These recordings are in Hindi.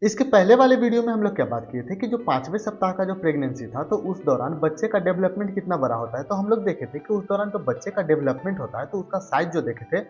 इसके पहले वाले वीडियो में हम लोग क्या बात किए थे कि जो 5वें सप्ताह का जो प्रेगनेंसी था तो उस दौरान बच्चे का डेवलपमेंट कितना बड़ा होता है। तो हम लोग देखे थे कि उस दौरान जो बच्चे का डेवलपमेंट होता है तो उसका साइज जो देखे थे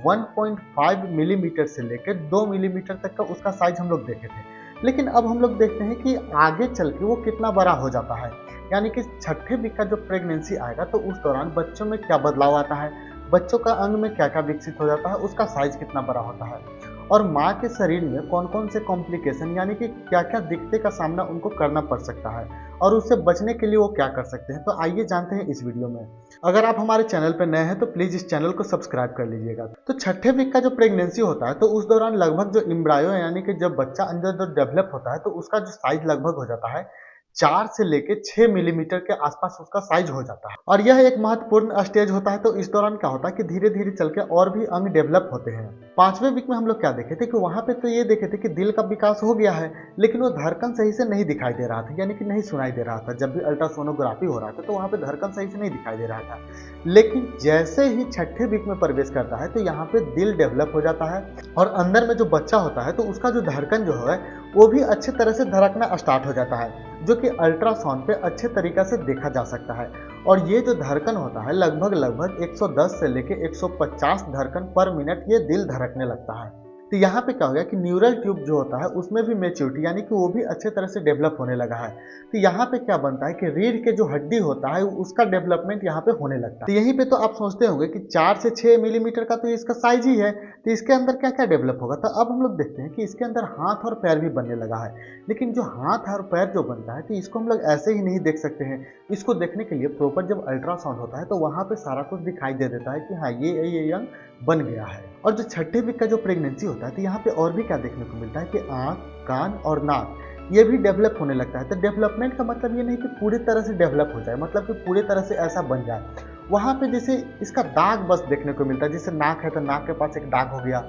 1.5 मिलीमीटर से लेकर 2 मिलीमीटर तक का उसका साइज हम लोग देखे थे। लेकिन अब हम लोग देखते हैं कि आगे चल के वो कितना बड़ा हो जाता है, यानी कि छठे वीक का जो प्रेगनेंसी आएगा तो उस दौरान बच्चों में क्या बदलाव आता है, बच्चों का अंग में क्या क्या विकसित हो जाता है, उसका साइज कितना बड़ा होता है और माँ के शरीर में कौन कौन से कॉम्प्लिकेशन यानी कि क्या क्या दिक्कतें का सामना उनको करना पड़ सकता है और उससे बचने के लिए वो क्या कर सकते हैं। तो आइए जानते हैं इस वीडियो में। अगर आप हमारे चैनल पर नए हैं तो प्लीज इस चैनल को सब्सक्राइब कर लीजिएगा। तो छठे वीक का जो प्रेगनेंसी होता है तो उस दौरान लगभग जो इम्ब्रायो यानी कि जब बच्चा अंदर जो डेवलप होता है तो उसका जो साइज लगभग हो जाता है 4 से लेके 6 मिलीमीटर के आसपास उसका साइज हो जाता है और यह एक महत्वपूर्ण स्टेज होता है। तो इस दौरान क्या होता है कि धीरे धीरे चल के और भी अंग डेवलप होते हैं। 5वें वीक में हम लोग क्या देखे थे कि वहां पे तो ये देखे थे कि दिल का विकास हो गया है, लेकिन वो धड़कन सही से नहीं दिखाई दे रहा था, यानी कि नहीं सुनाई दे रहा था। जब भी अल्ट्रासोनोग्राफी हो रहा था तो वहां पे धड़कन सही से नहीं दिखाई दे रहा था। लेकिन जैसे ही छठे वीक में प्रवेश करता है तो यहाँ पे दिल डेवलप हो जाता है और अंदर में जो बच्चा होता है तो उसका जो धड़कन जो है वो भी अच्छे तरह से धड़कना स्टार्ट हो जाता है, जो कि अल्ट्रासाउंड पे अच्छे तरीका से देखा जा सकता है। और ये जो धड़कन होता है लगभग लगभग 110 से लेके 150 धड़कन पर मिनट ये दिल धड़कने लगता है। तो यहाँ पे क्या हो गया कि न्यूरल ट्यूब जो होता है उसमें भी मेच्योरिटी यानी कि वो भी अच्छे तरह से डेवलप होने लगा है। तो यहाँ पे क्या बनता है कि रीढ़ के जो हड्डी होता है उसका डेवलपमेंट यहाँ पे होने लगता है। तो यहीं पे तो आप सोचते होंगे कि 4 से 6 मिलीमीटर का तो इसका साइज ही है, तो इसके अंदर क्या क्या डेवलप होगा। तो अब हम लोग देखते हैं कि इसके अंदर हाथ और पैर भी बनने लगा है। लेकिन जो हाथ और पैर जो बनता है तो इसको हम लोग ऐसे ही नहीं देख सकते हैं। इसको देखने के लिए प्रॉपर जब अल्ट्रासाउंड होता है तो वहाँ पे सारा कुछ दिखाई दे देता है कि हाँ ये यंग बन गया है। और जो छठे वीक का जो प्रेगनेंसी होता है तो यहाँ पे और भी क्या देखने को मिलता है कि आँख, कान और नाक ये भी डेवलप होने लगता है। तो डेवलपमेंट का मतलब ये नहीं कि पूरी तरह से डेवलप हो जाए, मतलब कि पूरी तरह से ऐसा बन जाए। वहाँ पे जैसे इसका दाग बस देखने को मिलता है, जैसे नाक है तो नाक के पास एक दाग हो गया,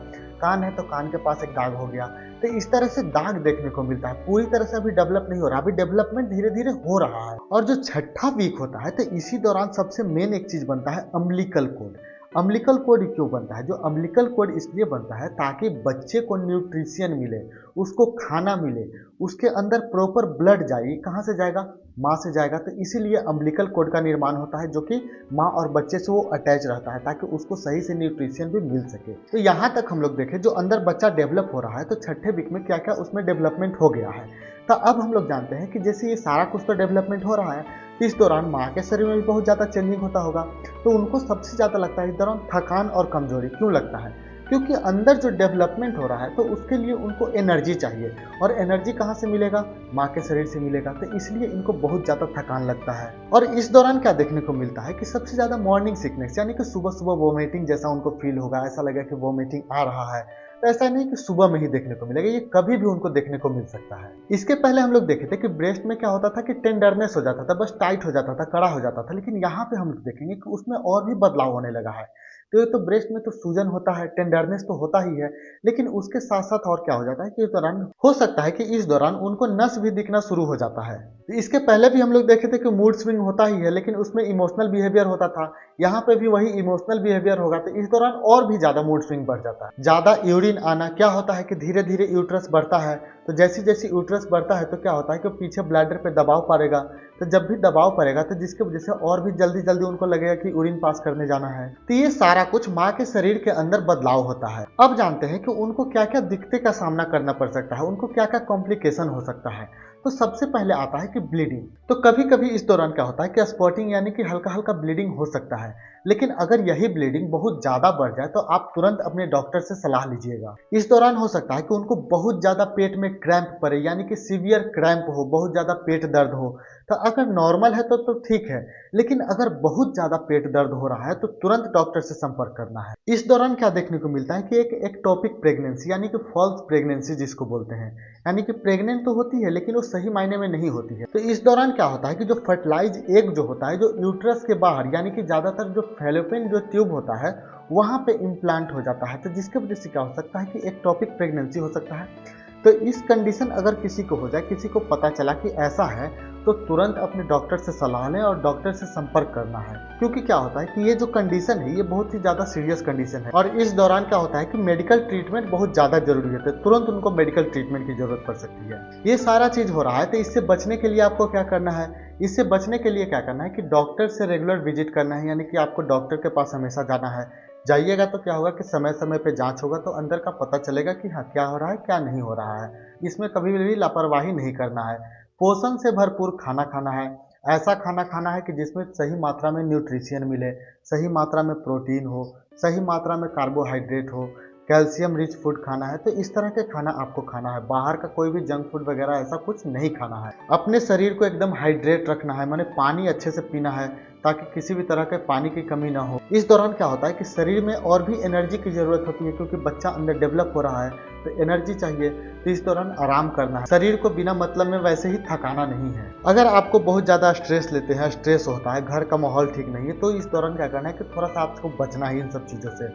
कान है तो कान के पास एक दाग हो गया। तो इस तरह से दाग देखने को मिलता है, पूरी तरह से अभी डेवलप नहीं हो रहा, अभी डेवलपमेंट धीरे धीरे हो रहा है। और जो छठा वीक होता है तो इसी दौरान सबसे मेन एक चीज बनता है अम्बिलिकल कोड। अम्बिलिकल कोड क्यों बनता है? जो अम्बिलिकल कोड इसलिए बनता है ताकि बच्चे को न्यूट्रिशन मिले, उसको खाना मिले, उसके अंदर प्रॉपर ब्लड जाए। कहाँ से जाएगा? माँ से जाएगा। तो इसीलिए अम्बिलिकल कोड का निर्माण होता है जो कि माँ और बच्चे से वो अटैच रहता है ताकि उसको सही से न्यूट्रिशन भी मिल सके। तो यहाँ तक हम लोग देखें जो अंदर बच्चा डेवलप हो रहा है तो छठे वीक में क्या क्या उसमें डेवलपमेंट हो गया है। तो अब हम लोग जानते हैं कि जैसे ये सारा कुछ तो डेवलपमेंट हो रहा है, इस दौरान माँ के शरीर में भी बहुत ज़्यादा चेंजिंग होता होगा। तो उनको सबसे ज़्यादा लगता है इस दौरान थकान और कमजोरी। क्यों लगता है? क्योंकि अंदर जो डेवलपमेंट हो रहा है तो उसके लिए उनको एनर्जी चाहिए और एनर्जी कहाँ से मिलेगा? माँ के शरीर से मिलेगा। तो इसलिए इनको बहुत ज़्यादा थकान लगता है। और इस दौरान क्या देखने को मिलता है कि सबसे ज़्यादा मॉर्निंग सिकनेस यानी कि सुबह सुबह वोमिटिंग जैसा उनको फील होगा, ऐसा लगेगा कि वोमिटिंग आ रहा है। तो ऐसा नहीं कि सुबह में ही देखने को मिलेगा, ये कभी भी उनको देखने को मिल सकता है। इसके पहले हम लोग देखे थे कि ब्रेस्ट में क्या होता था कि टेंडरनेस हो जाता था, बस टाइट हो जाता था, कड़ा हो जाता था। लेकिन यहाँ पे हम लोग देखेंगे कि उसमें और भी बदलाव होने लगा है। तो ये तो ब्रेस्ट में तो सूजन होता है, टेंडरनेस तो होता ही है, लेकिन उसके साथ साथ और क्या हो जाता है कि इस दौरान हो सकता है कि इस दौरान उनको नस भी दिखना शुरू हो जाता है। तो इसके पहले भी हम लोग देखे थे कि मूड स्विंग होता ही है, लेकिन उसमें इमोशनल बिहेवियर होता था। यहाँ पे भी वही इमोशनल बिहेवियर होगा। तो इस दौरान और भी ज्यादा मूड स्विंग बढ़ जाता है। ज्यादा यूरिन आना, क्या होता है कि धीरे धीरे यूट्रस बढ़ता है। तो जैसे जैसे यूट्रस बढ़ता है तो क्या होता है कि पीछे ब्लैडर पे दबाव पड़ेगा। तो जब भी दबाव पड़ेगा तो जिसकी वजह से और भी जल्दी जल्दी उनको लगेगा कि यूरिन पास करने जाना है। तो ये सारा कुछ माँ के शरीर के अंदर बदलाव होता है। अब जानते हैं कि उनको क्या क्या दिक्कतें का सामना करना पड़ सकता है, उनको क्या क्या कॉम्प्लिकेशन हो सकता है। तो सबसे पहले आता है कि ब्लीडिंग। तो कभी कभी इस दौरान क्या होता है कि स्पॉटिंग यानी कि हल्का हल्का ब्लीडिंग हो सकता है। लेकिन अगर यही ब्लीडिंग बहुत ज्यादा बढ़ जाए तो आप तुरंत अपने डॉक्टर से सलाह लीजिएगा। इस दौरान हो सकता है कि उनको बहुत ज्यादा पेट में क्रैम्प पड़े यानी कि सीवियर क्रैम्प हो, बहुत ज्यादा पेट दर्द हो। तो अगर नॉर्मल है तो ठीक है, लेकिन अगर बहुत ज्यादा पेट दर्द हो रहा है तो तुरंत डॉक्टर से संपर्क करना है। इस दौरान क्या देखने को मिलता है कि एक एक्टोपिक प्रेगनेंसी यानी कि फॉल्स प्रेगनेंसी जिसको बोलते हैं, यानी कि प्रेग्नेंट तो होती है लेकिन वो सही मायने में नहीं होती है। तो इस दौरान क्या होता है कि जो फर्टिलाइज एग जो होता है जो यूट्रस के बाहर यानी कि ज्यादातर जो फैलोपियन जो ट्यूब होता है वहां पे इम्प्लांट हो जाता है। तो जिसकी वजह से क्या हो सकता है कि एक्टोपिक प्रेगनेंसी हो सकता है। तो इस कंडीशन अगर किसी को हो जाए, किसी को पता चला कि ऐसा है, तो तुरंत अपने डॉक्टर से सलाह लें और डॉक्टर से संपर्क करना है, क्योंकि क्या होता है कि ये जो कंडीशन है ये बहुत ही ज़्यादा सीरियस कंडीशन है और इस दौरान क्या होता है कि मेडिकल ट्रीटमेंट बहुत ज़्यादा जरूरी होता है, तुरंत उनको मेडिकल ट्रीटमेंट की जरूरत पड़ सकती है। ये सारा चीज़ हो रहा है, तो इससे बचने के लिए आपको क्या करना है, इससे बचने के लिए क्या करना है कि डॉक्टर से रेगुलर विजिट करना है, यानी कि आपको डॉक्टर के पास हमेशा जाना है। जाइएगा तो क्या होगा कि समय समय पे जांच होगा, तो अंदर का पता चलेगा कि हाँ क्या हो रहा है क्या नहीं हो रहा है। इसमें कभी भी लापरवाही नहीं करना है। पोषण से भरपूर खाना खाना है, ऐसा खाना खाना है कि जिसमें सही मात्रा में न्यूट्रिशन मिले, सही मात्रा में प्रोटीन हो, सही मात्रा में कार्बोहाइड्रेट हो, कैल्शियम रिच फूड खाना है। तो इस तरह के खाना आपको खाना है, बाहर का कोई भी जंक फूड वगैरह ऐसा कुछ नहीं खाना है। अपने शरीर को एकदम हाइड्रेट रखना है, माने पानी अच्छे से पीना है ताकि किसी भी तरह के पानी की कमी ना हो। इस दौरान क्या होता है कि शरीर में और भी एनर्जी की ज़रूरत होती है, क्योंकि बच्चा अंदर डेवलप हो रहा है तो एनर्जी चाहिए। तो इस दौरान आराम करना है, शरीर को बिना मतलब में वैसे ही थकाना नहीं है। अगर आपको बहुत ज़्यादा स्ट्रेस लेते हैं, स्ट्रेस होता है, घर का माहौल ठीक नहीं है, तो इस दौरान क्या करना है कि थोड़ा सा आपको बचना है इन सब चीज़ों से,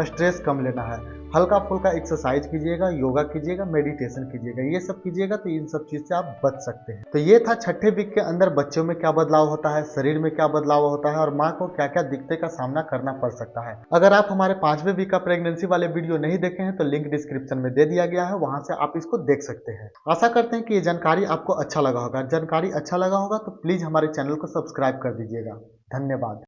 स्ट्रेस कम लेना है। हल्का फुल्का एक्सरसाइज कीजिएगा, योगा कीजिएगा, मेडिटेशन कीजिएगा, ये सब कीजिएगा तो इन सब चीज़ से आप बच सकते हैं। तो ये था छठे वीक के अंदर बच्चों में क्या बदलाव होता है, शरीर में क्या बदलाव होता है और माँ को क्या क्या दिक्कतें का सामना करना पड़ सकता है। अगर आप हमारे 5वें वीक का प्रेगनेंसी वाले वीडियो नहीं देखे हैं तो लिंक डिस्क्रिप्शन में दे दिया गया है, वहां से आप इसको देख सकते हैं। आशा करते हैं कि ये जानकारी आपको अच्छा लगा होगा। जानकारी अच्छा लगा होगा तो प्लीज हमारे चैनल को सब्सक्राइब कर दीजिएगा। धन्यवाद।